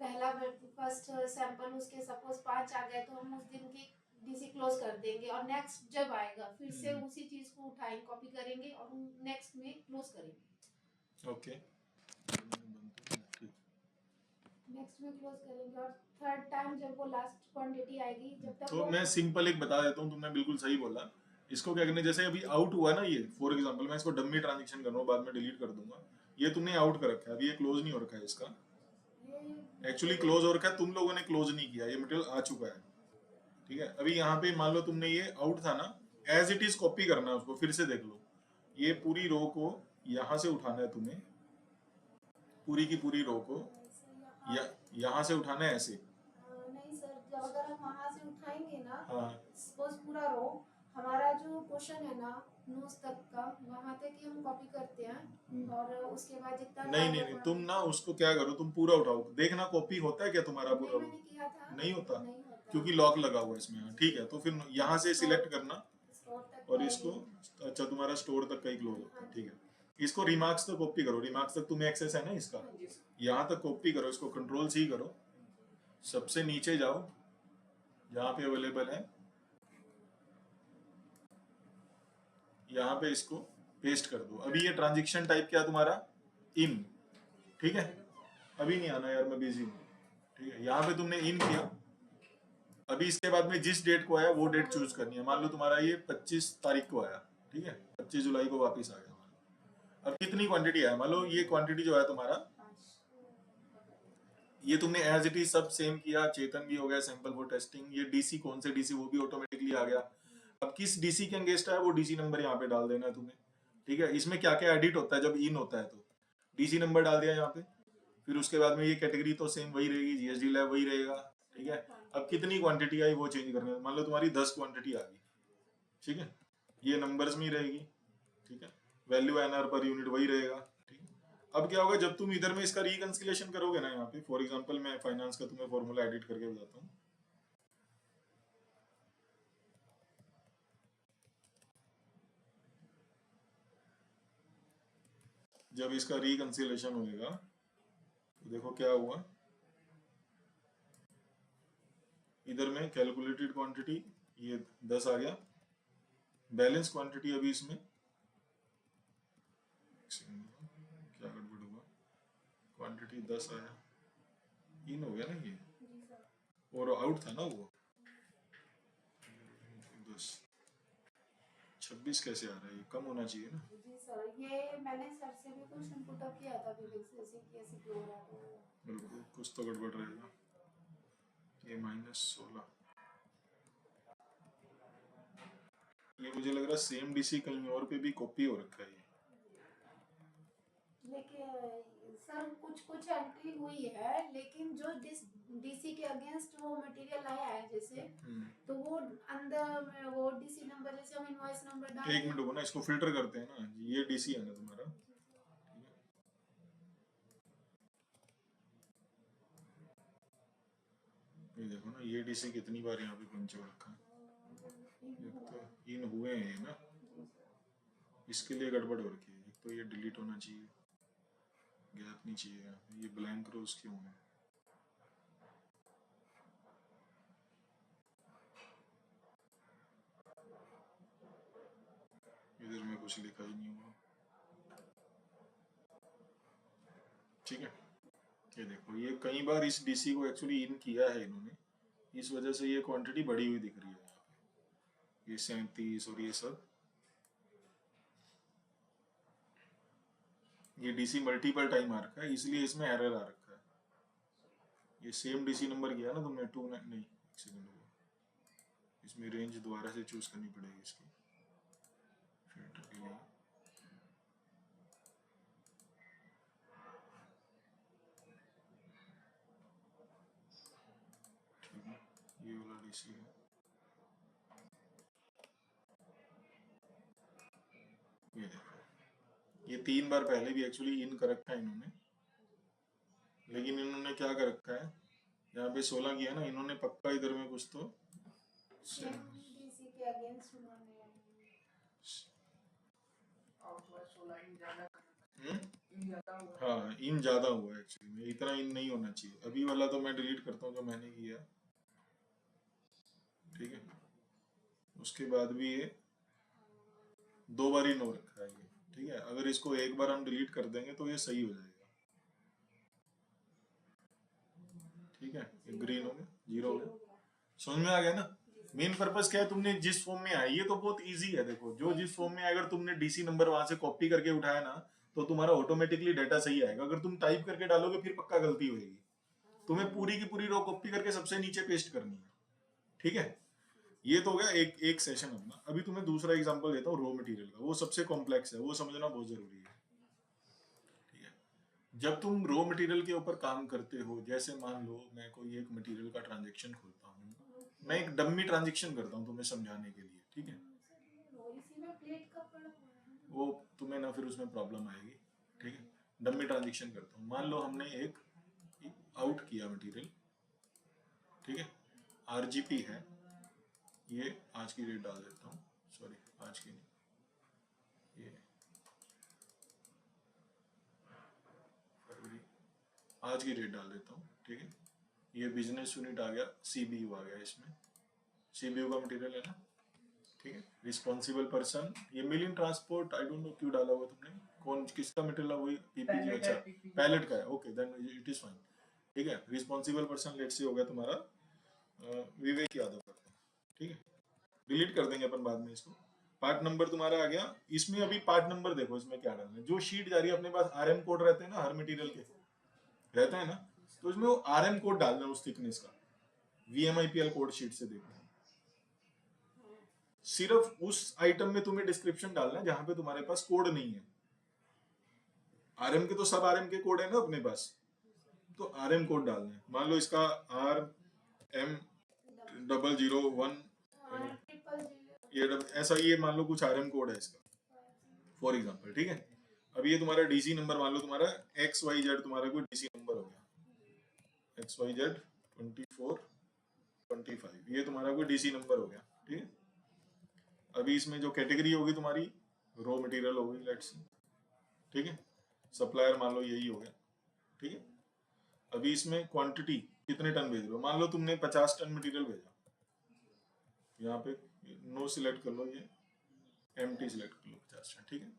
पहला फर्स्ट सैंपल उसके सपोज 5 आ गए तो हम उस दिन की डीसी क्लोज कर देंगे, और नेक्स्ट जब आएगा फिर से उसी चीज को उठाएंगे, कॉपी करेंगे और नेक्स्ट में क्लोज करेंगे। ओके, नेक्स्ट में क्लोज करेंगे, और थर्ड टाइम जब वो लास्ट क्वांटिटी आएगी जब तक तो वो मैं सिंपल एक बता देता हूँ, तुमने बिल्कुल सही बोला। इसको क्या करना है, जैसे अभी आउट हुआ ना ये, फॉर एग्जांपल मैं इसको डमी ट्रांजैक्शन कर रहा हूँ, बाद में डिलीट कर दूंगा। ये तुमने आउट कर रखा है, अभी ये क्लोज नहीं हो रखा है इसका, एक्चुअली क्लोज हो रखा है, तुम लोगों ने क्लोज नहीं किया, ये मटेरियल आ चुका है, ठीक है। अभी यहाँ पे मान लो तुमने ये आउट था ना, एज इट इज कॉपी करना है उसको, फिर से देख लो, ये पूरी रो को यहाँ से उठाना है तुम्हें, पूरी की पूरी रो को यहाँ से उठाना है ऐसे। नहीं सर, जब अगर हम वहाँ से उठाएंगे ना, हाँ सपोज पूरा रो हमारा जो क्वेश्चन है ना नोट्स तक का, वहाँ तक ही हम कॉपी करते हैं, और उसके बाद जितना नहीं नहीं नहीं, तुम ना उसको क्या करो, तुम पूरा उठाओ, देखना कॉपी होता है क्या तुम्हारा पूरा। मैंने किया था, नहीं होता, नहीं होता क्योंकि लॉक लगा हुआ है इसमें, ठीक है। तो फिर यहाँ से सिलेक्ट करना, स्टोर तक और इसको, अच्छा तुम्हारा स्टोर तक का ही क्लोज होता है, ठीक है। इसको रिमार्क्स तक कॉपी करो, रिमार्क्स तक तुम्हें एक्सेस है ना इसका, यहाँ तक कॉपी करो, इसको कंट्रोल सी करो, सबसे नीचे जाओ जहाँ पे अवेलेबल है, यहाँ पे इसको पेस्ट कर दो। अभी ये ट्रांजेक्शन टाइप क्या तुम्हारा, इन, ठीक है। अभी नहीं आना यार, मैं बिजी हूँ, ठीक है। यहाँ पे तुमने इन किया, अभी इसके बाद में जिस डेट को आया वो डेट चूज करनी है। मान लो तुम्हारा ये 25 तारीख को आया, ठीक है, 25 जुलाई को वापस आ गया हमारा। अब कितनी क्वांटिटी आया, मान लो ये क्वांटिटी जो है तुम्हारा, ये तुमने एज इट इज सब सेम किया, चेतन भी हो गया सैंपल फॉर टेस्टिंग, ये डीसी कौन से डीसी वो भी ऑटोमेटिकली आ गया। अब किस डीसी के अगेंस्ट है वो डीसी नंबर यहाँ पे डाल देना है तुम्हें, ठीक है। इसमें क्या क्या एडिट होता है जब इन होता है, तो डीसी नंबर डाल दिया यहाँ पे, फिर उसके बाद में ये कैटेगरी तो सेम वही रहेगी, जीएसडी लैब वही रहेगा, ठीक है। अब कितनी क्वांटिटी आई वो चेंज करना है, मान लो तुम्हारी 10 क्वांटिटी आ गई, ठीक है, ये नंबर्स में ही रहेगी, ठीक है। वैल्यू एनआर पर यूनिट वही रहेगा, ठीक है। अब क्या होगा जब तुम इधर में इसका रिकंसिलेशन करोगे ना, यहाँ पे फॉर एग्जांपल मैं फाइनेंस का तुम्हें फॉर्मूला एडिट करके बताता हूँ। जब इसका रिकंसिलेशन होएगा तो देखो क्या हुआ, इधर में कैलकुलेटेड क्वांटिटी ये 10 आ गया, बैलेंस क्वांटिटी अभी इसमें क्या गड़बड़ हुआ, क्वांटिटी 10 आया, इन हो गया ना ये, और आउट था ना वो 10, 26 कैसे आ रहा है, ये कम होना चाहिए ना। जी सर, ये मैंने सर से भी क्वेश्चन पुट अप किया था फिजिक्स से कि ऐसे क्यों हो रहा है, बिल्कुल कुछ तो गड़बड़ रहेगा। ये -16, ये मुझे लग रहा है सेम डीसी कहीं और पे भी कॉपी हो रखा है ये। लेकिन सर कुछ कुछ एंट्री हुई है, लेकिन जो डीसी के अगेंस्ट वो मटेरियल आया है जैसे, तो वो अंदर वो डीसी नंबर जैसे हम इनवॉइस नंबर डाल एक मिनट रुको ना, इसको फिल्टर करते हैं ना, ये डीसी है ना तुम्हारा, ये देखो ना, ये डीसी कितनी बार यहाँ पे पंच हो रखा है, एक तो इन हुए हैं ना, इसके लिए गड़बड़ हो रखी है। एक तो ये डिलीट होना चाहिए, गैप नहीं चाहिए, ये ब्लैंक रोज क्यों है, इधर में कुछ लिखा ही नहीं हुआ, ठीक है। ये देखो, ये कई बार इस डीसी को एक्चुअली इन किया है इन्होंने, इस वजह से ये क्वांटिटी बढ़ी हुई दिख रही है यहाँ पे, ये 37 और ये सब, ये डीसी मल्टीपल टाइम आ रखा है इसलिए इसमें एरर आ रखा है। ये सेम डीसी नंबर किया ना तुमने, 2 नहीं, एक सेकंड हुआ, इसमें रेंज दोबारा से चूज करनी पड़ेगी इसकी, फिल्टर के लिए। ठीक है, ये वाला डीसी है, ये देखो, ये 3 बार पहले भी एक्चुअली इन कर रखा है इन्होंने, लेकिन इन्होंने क्या कर रखा है, यहाँ पे 16 किया ना इन्होंने, पक्का इधर में कुछ तो डीसी के अगेंस्ट उन्होंने हाँ इन ज्यादा हुआ है एक्चुअली में, इतना इन नहीं होना चाहिए। अभी वाला तो मैं डिलीट करता हूँ जो मैंने किया, ठीक है। उसके बाद भी ये 2 बार इन हो रखा है ये, ठीक है। अगर इसको एक बार हम डिलीट कर देंगे तो ये सही हो जाएगा, ठीक है। ये ग्रीन हो गया, 0 हो गया, समझ में आ गया ना। मेन पर्पस क्या है, तुमने जिस फॉर्म में आई, ये तो बहुत इजी है, देखो जो जिस फॉर्म में अगर तुमने डीसी नंबर वहां से कॉपी करके उठाया ना तो तुम्हारा ऑटोमेटिकली डाटा सही आएगा। अगर तुम टाइप करके डालोगे फिर पक्का गलती होगी, तुम्हें पूरी की पूरी रो कॉपी करके सबसे नीचे पेस्ट करनी है, ठीक है। ये तो हो गया एक एक सेशन अपना। अभी तुम्हें दूसरा एग्जांपल देता हूँ रॉ मटेरियल का, वो सबसे कॉम्प्लेक्स है, वो समझना बहुत जरूरी है, ठीक है। जब तुम रॉ मटेरियल के ऊपर काम करते हो, जैसे मान लो मैं कोई एक मटेरियल का ट्रांजेक्शन खोलता हूँ, मैं एक डम्मी ट्रांजेक्शन करता हूँ तुम्हें समझाने के लिए, ठीक है। वो तुम्हें ना फिर उसमें प्रॉब्लम आएगी, ठीक है। डम्मी ट्रांजेक्शन करता हूँ, मान लो हमने एक आउट किया मटेरियल, ठीक है, आरजीपी है, ये आज की डेट डाल देता हूँ, सॉरी आज की नहीं, ये फरवरी, आज की डेट डाल देता हूँ, ठीक है। ये बिजनेस यूनिट आ गया, सीबीयू आ गया, इसमें सीबीयू का मटेरियल है ना, ठीक है। रिस्पॉन्सिबल पर्सन, ये milling transport, I don't know क्यों डाला हुआ तुमने, कौन किसका मटेरियल है, वही पीपीजी, अच्छा पैलेट का है, okay then it is fine, ठीक है। रिस्पॉन्सिबल पर्सन लेट से हो गया तुम्हारा विवेक यादव का, ठीक है। डिलीट कर देंगे अपन बाद में इसको। पार्ट नंबर तुम्हारा आ गया, इसमें अभी पार्ट नंबर देखो इसमें क्या डालना है। जो शीट जा रही है अपने पास आरएम कोड रहते हैं ना, हर मटेरियल के रहता है ना, तो इसमें वो आरएम कोड डालना है उस थिकनेस का, वीएमआईपीएल कोड शीट से देखना है। सिर्फ उस आइटम में तुम्हें डिस्क्रिप्शन डालना है जहां पे तुम्हारे पास कोड नहीं है। आरएम के तो सब आरएम के कोड है ना अपने पास, तो आरएम कोड डालना है। मान लो इसका RM0001 ये ऐसा, ये मान लो कुछ आरएम कोड है इसका फॉर एग्जांपल, ठीक है। अब ये तुम्हारा डीसी नंबर, मान लो तुम्हारा XYZ तुम्हारा कोई डीसी नंबर हो गया, XYZ 2425, ये तुम्हारा कोई डीसी नंबर हो गया, ठीक है। अभी इसमें जो कैटेगरी होगी तुम्हारी रॉ मटेरियल होगी, लेट्स, ठीक है। सप्लायर मान लो यही हो गया, ठीक है। अभी इसमें क्वांटिटी कितने टन भेज रहे हो, मान लो तुमने 50 टन मटेरियल भेजा, यहाँ पे नो सिलेक्ट कर लो, ये एम्प्टी सिलेक्ट कर लो 50 टन, ठीक है।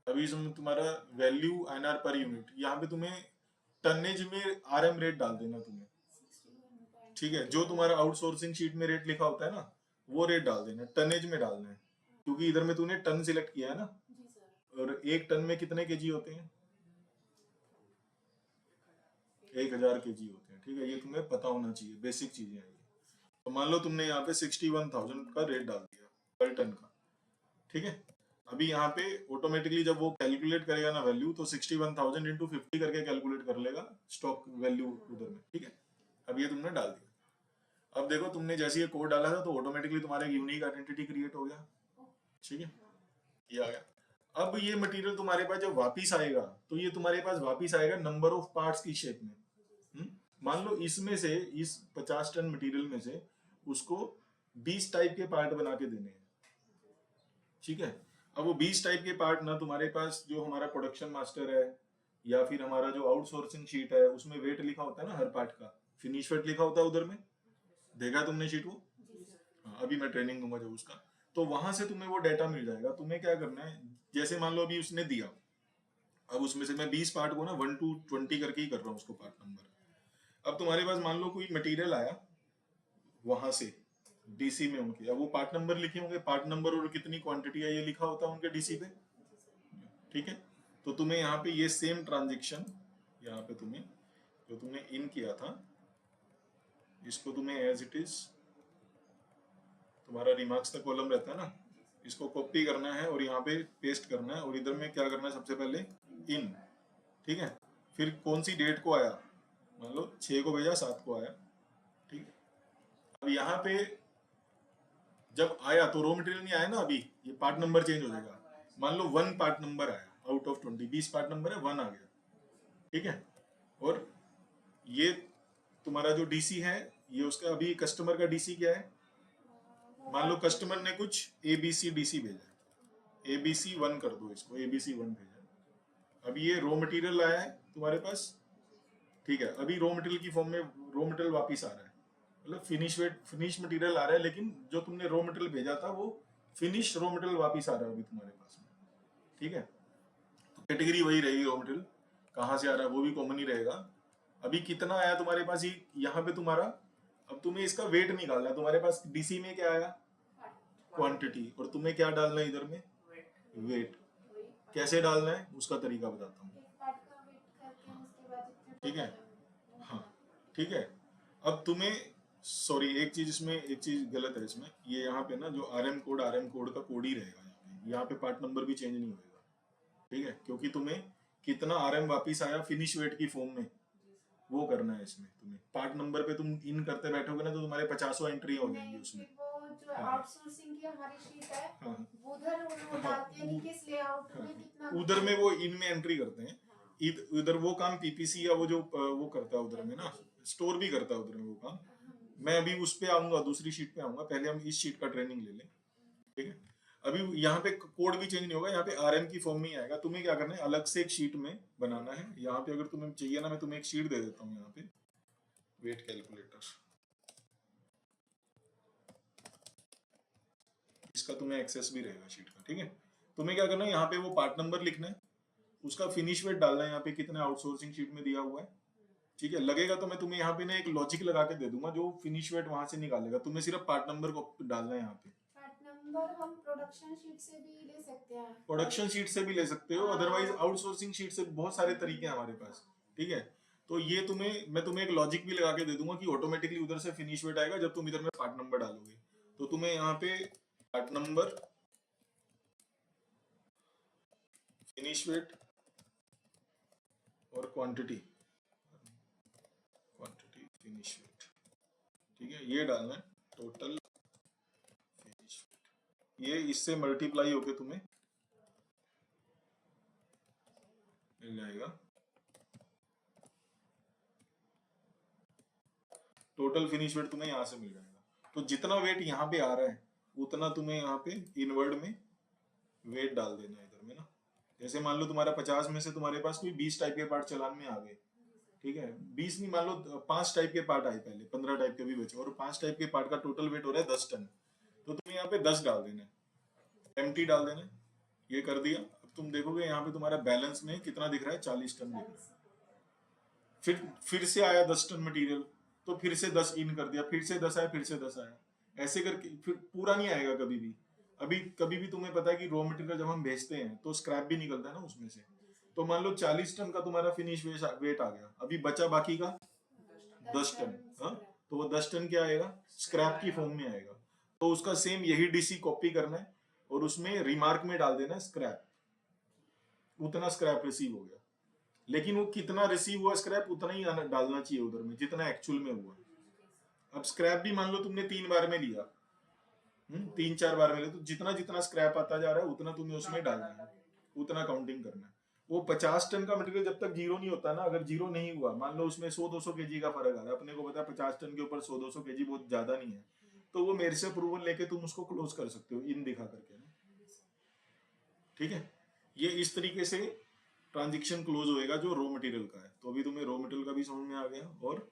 अभी इसमें तुम्हारा वैल्यू एनआर पर यूनिट, यहाँ पे तुम्हें टनेज में आरएम रेट डाल देना तुम्हें, ठीक है। जो तुम्हारा आउटसोर्सिंग शीट में रेट लिखा होता है ना, वो रेट डाल देना, टनेज में डालना है, क्योंकि इधर में तूने टन सिलेक्ट किया है ना, और 1 टन में कितने केजी होते हैं, 1000 केजी होते हैं, ठीक है। ये तुम्हें पता होना चाहिए, बेसिक चीजें हैं ये। तो मान लो तुमने यहाँ पे 61,000 का रेट डाल दिया पर टन का, ठीक है। अभी यहाँ पे ऑटोमेटिकली जब वो कैलकुलेट करेगा ना वैल्यू, तो 61,000 इंटू 50 करके कैलकुलेट कर लेगा स्टॉक वैल्यू उधर में, ठीक है। अब ये तुमने डाल दिया। अब देखो तुमने जैसे ये कोड डाला था तो ऑटोमेटिकली तुम्हारा यूनिक आइडेंटिटी क्रिएट हो गया, ठीक है, ये आ गया। अब ये मटेरियल तुम्हारे पास जब वापिस आएगा तो ये तुम्हारे पास वापिस आएगा नंबर ऑफ पार्ट्स की शेप में। मान लो इसमें से, इस 50 टन मटेरियल में से उसको 20 टाइप के पार्ट बना के देने हैं, ठीक है। अब वो 20 टाइप के पार्ट ना तुम्हारे पास जो हमारा प्रोडक्शन मास्टर है या फिर हमारा जो आउटसोर्सिंग शीट है उसमें वेट लिखा होता है ना हर पार्ट का, फिनिश वेट लिखा होता है उधर में, देखा तुमने शीट वो? हाँ, अभी मैं ट्रेनिंग दूंगा जो उसका, तो वहां से तुम्हें वो डेटा मिल जाएगा। तुम्हें क्या करना है, जैसे मान लो अभी उसने दिया, अब उसमें से मैं 20 पार्ट को ना 1 to 20 करके ही कर रहा हूँ उसको पार्ट नंबर। अब तुम्हारे पास मान लो कोई मटेरियल आया वहां से डीसी में उनके, अब वो पार्ट नंबर लिखे होंगे, पार्ट नंबर और कितनी क्वांटिटी है ये लिखा होता है उनके डीसी पे, ठीक है। तो तुम्हें यहाँ पे ये सेम ट्रांजेक्शन, यहाँ पे तुम्हें जो तुमने इन किया था इसको तुम्हें एज इट इज, तुम्हारा रिमार्क्स का कॉलम रहता है ना, इसको कॉपी करना है और यहाँ पे पेस्ट करना है, और इधर में क्या करना है सबसे पहले इन, ठीक है। फिर कौन सी डेट को आया, मान लो 6 को भेजा 7 को आया, ठीक है। अब यहाँ पे जब आया तो रॉ मटेरियल नहीं आया ना, अभी ये पार्ट नंबर चेंज हो जाएगा। मान लो 1 पार्ट नंबर आया आउट ऑफ 20, 20 पार्ट नंबर है 1 आ गया, ठीक है। और ये तुम्हारा जो डीसी है ये उसका अभी कस्टमर का डीसी क्या है, मान लो कस्टमर ने कुछ एबीसी डीसी भेजा, एबीसी 1 कर दो इसको, एबीसी 1 भेजा। अब ये रॉ मटेरियल आया है तुम्हारे पास, ठीक है। अभी रॉ मटेरियल की फॉर्म में रॉ मटेरियल वापिस आ रहा है, मतलब फिनिश मटेरियल आ रहा है, लेकिन जो तुमने रॉ मटेरियल भेजा था वो फिनिश रॉ मटेरियल वापिस आ रहा है अभी तुम्हारे पास में, ठीक है। तो कैटेगरी वही रहेगी, रॉ मटेरियल कहाँ से आ रहा है वो भी कॉमन ही रहेगा। अभी कितना आया तुम्हारे पास, ये यहाँ पे तुम्हारा, अब तुम्हें इसका वेट निकालना है। तुम्हारे पास डीसी में क्या आया, क्वांटिटी, और तुम्हें क्या डालना है इधर में, वेट। कैसे डालना है उसका तरीका बताता हूँ, ठीक है। हाँ ठीक है। अब तुम्हें, सॉरी एक चीज इसमें, एक चीज गलत है इसमें, ये यहाँ पे ना जो आरएम कोड का कोड ही रहेगा यहाँ पे पार्ट नंबर भी चेंज नहीं होगा, ठीक है। क्योंकि तुम्हें कितना आरएम वापिस आया फिनिश वेट की फॉर्म में वो करना है इसमें। तुम्हें पार्ट नंबर पे तुम इन करते बैठोगे ना तो तुम्हारे 50 एंट्री हो जाएंगी उसमें। जो हाँ। आउटसोर्सिंग की हमारी शीट है, हाँ। उधर वो डालते हैं कि किस लेआउट में कितना, उधर में वो इन में एंट्री करते हैं। इधर वो काम पीपीसी या वो जो वो करता है उधर में ना, स्टोर भी करता है उधर में वो काम। मैं अभी उस पे आऊंगा, दूसरी शीट पे आऊंगा, पहले हम इस शीट का ट्रेनिंग ले लें, ठीक है। अभी यहाँ पे कोड भी चेंज नहीं होगा, यहाँ पे आरएम की फॉर्म में ही आएगा। तुम्हें क्या करना है, अलग से एक शीट में बनाना है। यहाँ पे अगर तुम्हें चाहिए ना, मैं तुम्हें एक शीट दे देता हूँ यहाँ पे, वेट कैलकुलेटर, इसका तुम्हें एक्सेस भी रहेगा शीट का, ठीक है। तुम्हें क्या करना है, यहाँ पे वो पार्ट नंबर लिखना है, उसका फिनिश वेट डालना है यहाँ पे कितने आउटसोर्सिंग शीट में दिया हुआ है, ठीक है। लगेगा तो मैं तुम्हें यहाँ पे ना एक लॉजिक लगा के दे दूंगा जो फिनिश वेट वहां से निकालेगा। तुम्हें सिर्फ पार्ट नंबर को डालना है यहाँ पे। पार्ट नंबर हम प्रोडक्शन शीट से भी ले सकते हैं, प्रोडक्शन शीट से भी ले सकते हो, अदरवाइज आउटसोर्सिंग शीट से, बहुत सारे तरीके हैं हमारे पास, ठीक है। तो ये तुम्हें, मैं तुम्हें एक लॉजिक भी लगा के दे दूंगा कि ऑटोमेटिकली उधर से फिनिश वेट आएगा जब तुम इधर में पार्ट नंबर डालोगे। तो तुम्हें यहाँ पे पार्ट नंबर, फिनिश वेट और क्वांटिटी फिनिश वेट, ठीक है, ये डालना है। टोटल फिनिश वेट, ये इससे मल्टीप्लाई होके तुम्हें मिल जाएगा। टोटल फिनिश वेट तुम्हें यहाँ से मिल जाएगा। तो जितना वेट यहाँ पे आ रहा है उतना तुम्हें यहाँ पे इनवर्ड में वेट डाल देना है इधर में ना। जैसे मान लो तुम्हारा 50 में से तुम्हारे पास कोई 20 टाइप के पार्ट चलान में आ गए, ठीक है। 20 नहीं, मान लो 5 टाइप के पार्ट आए, पहले 15 टाइप के भी बचे, और 5 टाइप के पार्ट का टोटल वेट हो रहा है 10 टन। तो तुम्हें यहाँ पे 10 डाल देना है, एम्प्टी डाल देना है। ये कर दिया। अब तुम देखोगे यहाँ पे तुम्हारा बैलेंस में कितना दिख रहा है, 40 टन दिख रहा है। फिर से आया 10 टन मटेरियल, तो फिर से 10 इन कर दिया, फिर से 10 आया, फिर से 10 आया, ऐसे करके फिर पूरा नहीं आएगा कभी भी। अभी कभी भी तुम्हें पता है कि रॉ मटेरियल जब हम भेजते हैं तो स्क्रैप भी निकलता है ना उसमें से। तो मान लो 40 टन का तुम्हारा फिनिश वेट आ गया, अभी बचा बाकी का 10 टन। हाँ, तो वो 10 टन क्या आएगा, स्क्रैप की फॉर्म में आएगा। तो उसका सेम यही डीसी कॉपी करना है और उसमें रिमार्क में डाल देना है स्क्रैप। उतना स्क्रैप रिसीव हो गया, लेकिन वो कितना रिसीव हुआ स्क्रैप उतना ही डालना चाहिए उधर में जितना एक्चुअल में हुआ। अब स्क्रैप भी मान लो तुमने 3 बार में लिया, 3-4 बार में लिया, तो जितना जितना स्क्रैप आता जा रहा है उतना तुम्हें उसमें डालना है, उतना काउंटिंग करना है। वो 50 टन का मटेरियल जब तक जीरो नहीं होता ना, अगर जीरो नहीं हुआ, मान लो उसमें 100-200 केजी का फर्क आ रहा है, अपने को पता है 50 टन के ऊपर 100-200 केजी बहुत ज्यादा नहीं है, तो वो मेरे से अप्रूवल लेके तुम उसको क्लोज कर सकते हो इन दिखा करके ना, ठीक है। ये इस तरीके से ट्रांजेक्शन क्लोज होएगा जो रॉ मटेरियल का है। तो अभी तुम्हें रॉ मटेरियल का भी समझ में आ गया और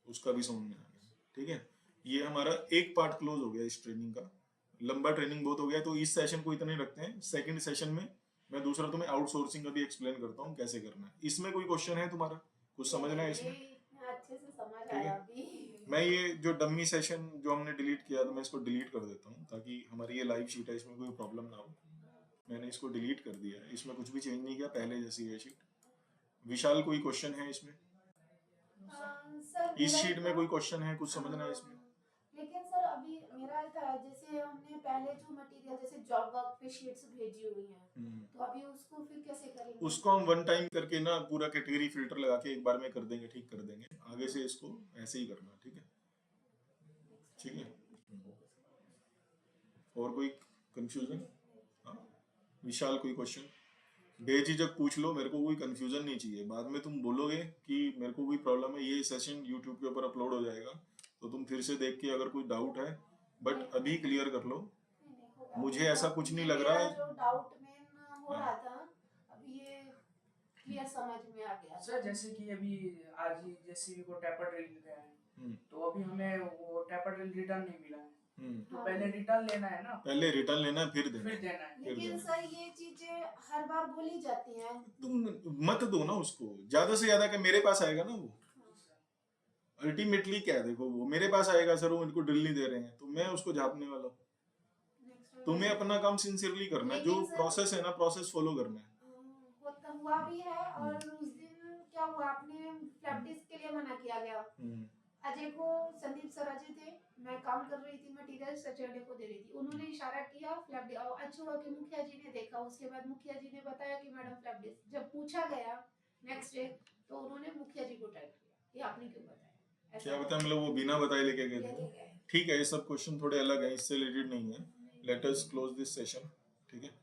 उसका भी समझ में आ गया, ठीक है। ये हमारा एक पार्ट क्लोज हो गया इस ट्रेनिंग का। लंबा ट्रेनिंग बहुत हो गया, तो इस सेशन को इतना ही रखते हैं। सेकंड सेशन में मैं दूसरा तुम्हें आउटसोर्सिंग का भी एक्सप्लेन करता हूँ कैसे करना है। इसमें कोई क्वेश्चन है तुम्हारा, कुछ समझना है इसमें? ये इतना अच्छे से समझ ठीक आया है, अभी। मैं ये जो डमी सेशन जो हमने डिलीट किया तो मैं इसको डिलीट कर देता हूँ, ताकि हमारी ये लाइव शीट है इसमें कोई प्रॉब्लम ना हो। मैंने इसको डिलीट कर दिया है, इसमें कुछ भी चेंज नहीं किया, पहले जैसी है शीट। विशाल कोई क्वेश्चन है इसमें? सर इस मेरा शीट में था, कोई क्वेश्चन है, कुछ समझना है इसमें? लेकिन सर अभी मेरा था, जैसे हमने पहले जो मटेरियल जैसे जॉब वर्क पे शीट्स भेजी हुई हैं, तो अभी उसको फिर कैसे करेंगे? उसको हम वन टाइम करके ना पूरा कैटेगरी फिल्टर लगा के एक बार में कर देंगे, ठीक कर देंगे। आगे से इसको ऐसे ही करना, ठीक है? ठीक है। और कोई कंफ्यूजन? हाँ, विशाल कोई क्वेश्चन? बेझिझक पूछ लो, मेरे को कोई कंफ्यूजन नहीं चाहिए। बाद में तुम बोलोगे कि मेरे को कोई प्रॉब्लम है, ये सेशन यूट्यूब के ऊपर अपलोड हो जाएगा, तो तुम फिर से देख के अगर कोई डाउट है, बट अभी क्लियर कर लो। मुझे ऐसा कुछ नहीं लग रहा मेरा है। जो डाउट मेन हो हाँ। रहा था, अभी ये क्लियर समझ में आ गया। सर जैसे कि अभी आज ही जेसीबी को टेपर ड्रिल गया है, तो अभी हमें वो टेपर ड्रिल रिटर्न नहीं मिला है, तो हाँ। पहले रिटर्न लेना है ना, पहले रिटर्न लेना है, फिर देना फिर है। देना है। फिर लेकिन देना। सर ये चीजें हर बार बोली जाती हैं। तुम मत दो ना उसको ज्यादा से ज्यादा, कि मेरे पास आएगा ना वो। अल्टीमेटली क्या है, देखो वो मेरे पास आएगा, सर वो इनको ड्रिल नहीं दे रहे हैं, तो मैं उसको झापने वाला हूँ? तुम्हें अपना काम सिंसियरली करना है, जो लेकिन सर- प्रोसेस है ना, प्रोसेस फॉलो करना है। होता हुआ भी है, और उस दिन क्या हुआ, आपने फ्लैप डिस्क के लिए मना किया गया। अजय को, संदीप सर अजय थे, मैं काम कर रही थी, मटेरियल सैटरडे को दे रही थी, उन्होंने इशारा किया फ्लैप डिस्क, और अच्छा हुआ कि मुखिया जी ने देखा। उसके बाद मुखिया जी ने बताया कि मैडम फ्लैप डिस्क, जब पूछा गया नेक्स्ट डे, तो उन्होंने मुखिया जी को टाइप किया, ये आपने क्यों बताया? क्या बता, मतलब वो बिना बताए लेके गए थे? ठीक है, ये सब क्वेश्चन थोड़े अलग है, इससे रिलेटेड नहीं है। Let us close this session, ठीक है?